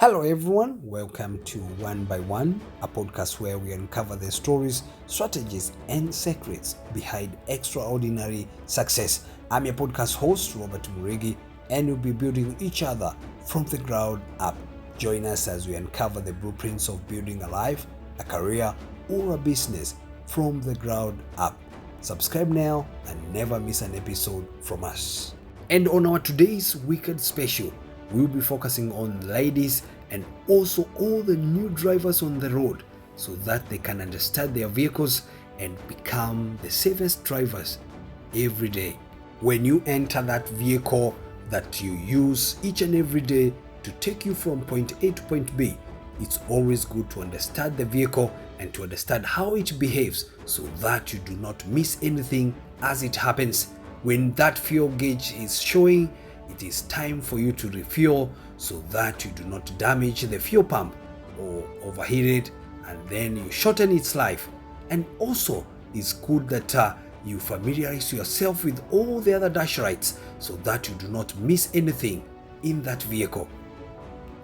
Hello, everyone. Welcome to One by One, a podcast where we uncover the stories, strategies, and secrets behind extraordinary success. I'm your podcast host, Robert Muregi, and we'll be building each other from the ground up. Join us as we uncover the blueprints of building a life, a career, or a business from the ground up. Subscribe now and never miss an episode from us. And on our today's Wicked Special, we'll be focusing on ladies and also all the new drivers on the road so that they can understand their vehicles and become the safest drivers every day. When you enter that vehicle that you use each and every day to take you from point A to point B, it's always good to understand the vehicle and to understand how it behaves so that you do not miss anything as it happens. When that fuel gauge is showing, it is time for you to refuel so that you do not damage the fuel pump or overheat it and then you shorten its life. And also, it's good that you familiarize yourself with all the other dash lights so that you do not miss anything in that vehicle.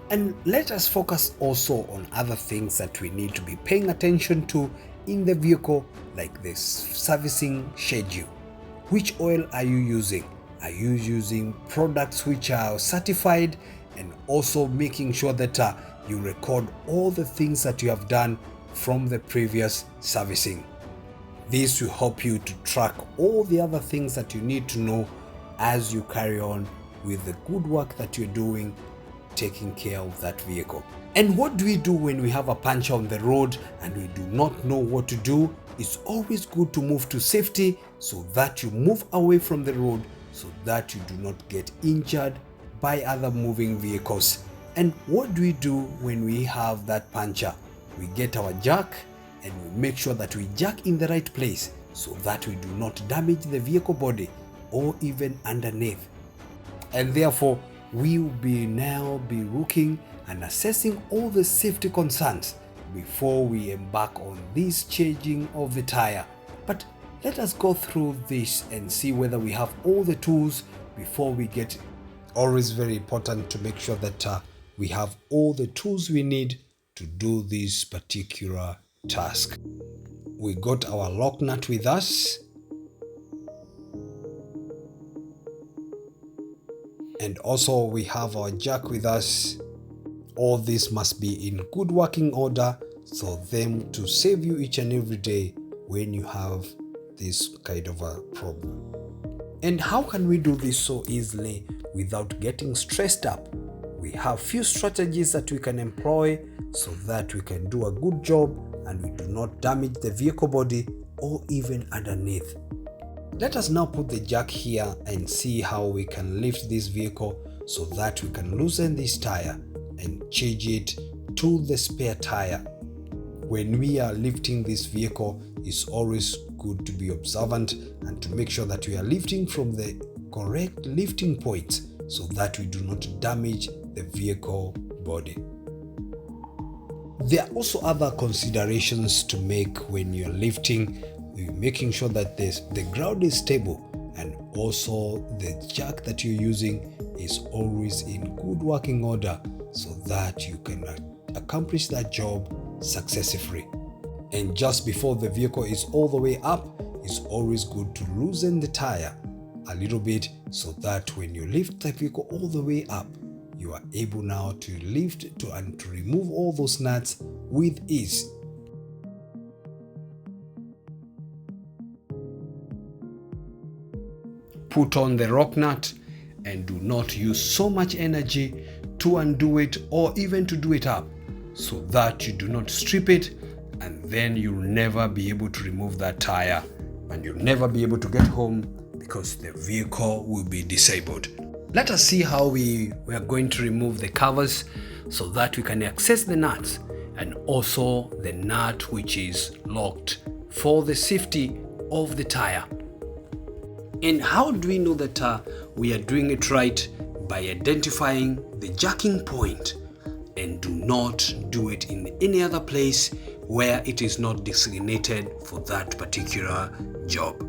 And let us focus also on other things that we need to be paying attention to in the vehicle, like the servicing schedule. Which oil are you using? Are you using products which are certified, and also making sure that you record all the things that you have done from the previous servicing? This will help you to track all the other things that you need to know as you carry on with the good work that you're doing, taking care of that vehicle. And what do we do when we have a puncture on the road and we do not know what to do? It's always good to move to safety so that you move away from the road so that you do not get injured by other moving vehicles. And what do we do when we have that puncture? We get our jack and we make sure that we jack in the right place so that we do not damage the vehicle body or even underneath. And therefore, we will now be looking and assessing all the safety concerns before we embark on this changing of the tire. But let us go through this and see whether we have all the tools before we get. Always very important to make sure that we have all the tools we need to do this particular task. We got our lock nut with us, and also we have our jack with us. All this must be in good working order so them to save you each and every day when you have this kind of a problem. And how can we do this so easily without getting stressed up? We have few strategies that we can employ so that we can do a good job and we do not damage the vehicle body or even underneath. Let us now put the jack here and see how we can lift this vehicle so that we can loosen this tire and change it to the spare tire. When we are lifting this vehicle, it's always good to be observant and to make sure that we are lifting from the correct lifting point so that we do not damage the vehicle body. There are also other considerations to make when you're lifting. You're making sure that the ground is stable, and also the jack that you're using is always in good working order so that you can accomplish that job successfully. And just before the vehicle is all the way up, it's always good to loosen the tire a little bit so that when you lift the vehicle all the way up, you are able now to lift and to remove all those nuts with ease. Put on the lock nut and do not use so much energy to undo it or even to do it up so that you do not strip it, and then you'll never be able to remove that tire and you'll never be able to get home because the vehicle will be disabled. Let us see how we are going to remove the covers so that we can access the nuts and also the nut which is locked for the safety of the tire. And how do we know that we are doing it right? By identifying the jacking point, and do not do it in any other place where it is not designated for that particular job.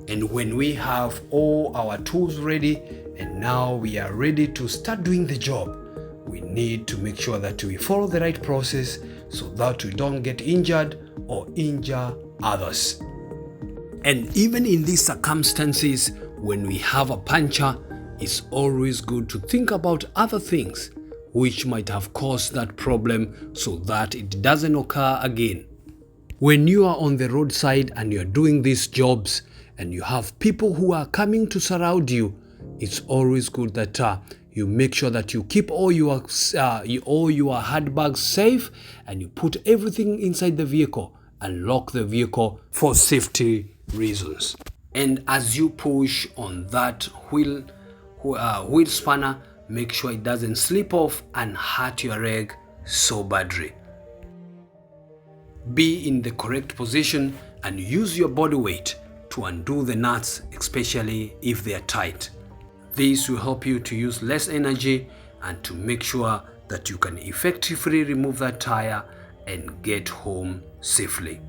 And when we have all our tools ready and now we are ready to start doing the job, we need to make sure that we follow the right process so that we don't get injured or injure others. And even in these circumstances, when we have a puncture, it's always good to think about other things which might have caused that problem so that it doesn't occur again. When you are on the roadside and you're doing these jobs and you have people who are coming to surround you, it's always good that you make sure that you keep all your handbags safe and you put everything inside the vehicle and lock the vehicle for safety reasons. And as you push on that wheel spanner, make sure it doesn't slip off and hurt your leg so badly. Be in the correct position and use your body weight to undo the nuts, especially if they are tight. This will help you to use less energy and to make sure that you can effectively remove that tire and get home safely.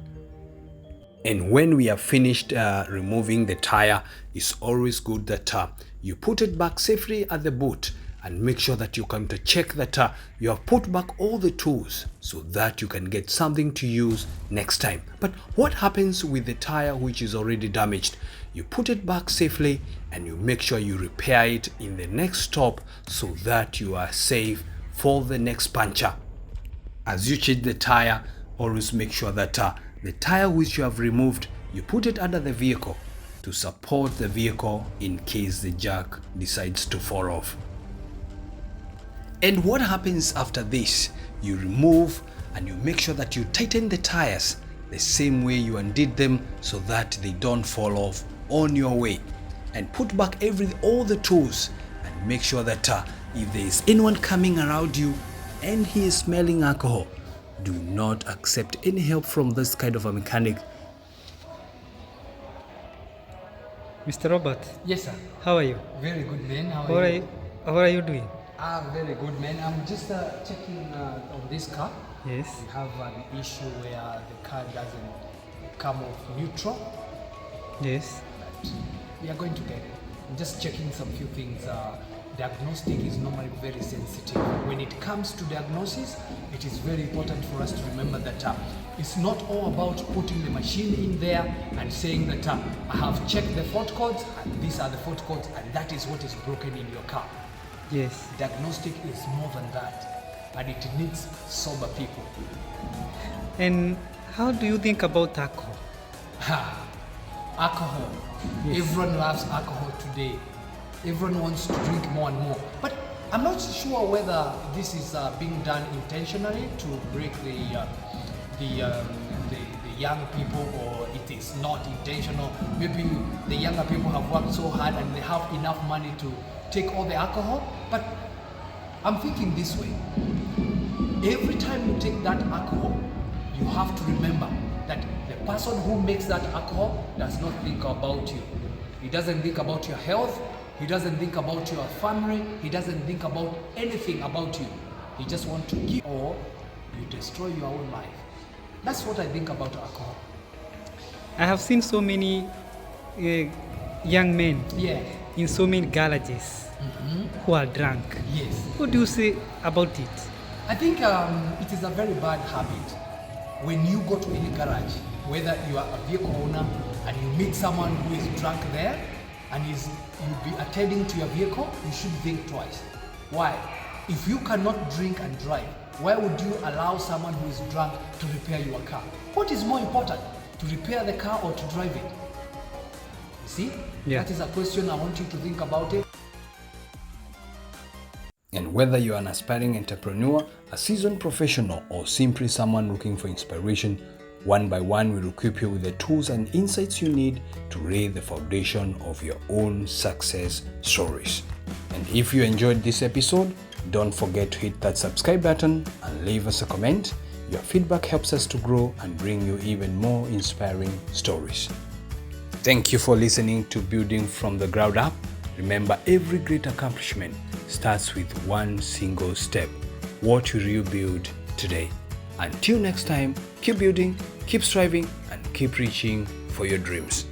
And when we have finished removing the tire, it's always good that you put it back safely at the boot and make sure that you come to check that you have put back all the tools so that you can get something to use next time. But what happens with the tire which is already damaged? You put it back safely and you make sure you repair it in the next stop so that you are safe for the next puncture. As you change the tire, always make sure that the tire which you have removed, you put it under the vehicle to support the vehicle in case the jack decides to fall off. And what happens after this? You remove and you make sure that you tighten the tires the same way you undid them so that they don't fall off on your way. And put back all the tools and make sure that if there is anyone coming around you and he is smelling alcohol, do not accept any help from this kind of a mechanic. Mr. Robert. Yes, sir. How are you? Very good, man. How are you? How are you doing? Very good, man. I'm just checking on this car. Yes. We have an issue where the car doesn't come off neutral. Yes. But we are going to get it. I'm just checking some few things. Diagnostic is normally very sensitive. When it comes to diagnosis, it is very important for us to remember that it's not all about putting the machine in there and saying that I have checked the fault codes and these are the fault codes and that is what is broken in your car. Yes. Diagnostic is more than that, and it needs sober people. And how do you think about alcohol? Alcohol. Yes. Everyone loves alcohol today. Everyone wants to drink more and more. But I'm not sure whether this is being done intentionally to break the young people, or it is not intentional. Maybe the younger people have worked so hard and they have enough money to take all the alcohol. But I'm thinking this way. Every time you take that alcohol, you have to remember that the person who makes that alcohol does not think about you. He doesn't think about your health. He doesn't think about your family. He doesn't think about anything about you. He just wants to give, or you destroy your own life. That's what I think about alcohol. I have seen so many young men in so many garages who are drunk. Yes. What do you say about it? I think it is a very bad habit. When you go to any garage, whether you are a vehicle owner and you meet someone who is drunk there and you'll be attending to your vehicle, you should think twice. Why? If you cannot drink and drive, why would you allow someone who is drunk to repair your car? What is more important, to repair the car or to drive it? You see? Yeah. That is a question I want you to think about it. And whether you're an aspiring entrepreneur, a seasoned professional, or simply someone looking for inspiration, One by One will equip you with the tools and insights you need to lay the foundation of your own success stories. And if you enjoyed this episode, don't forget to hit that subscribe button and leave us a comment. Your feedback helps us to grow and bring you even more inspiring stories. Thank you for listening to Building from the Ground Up. Remember, every great accomplishment starts with one single step. What will you build today? Until next time, keep building, keep striving, and keep reaching for your dreams.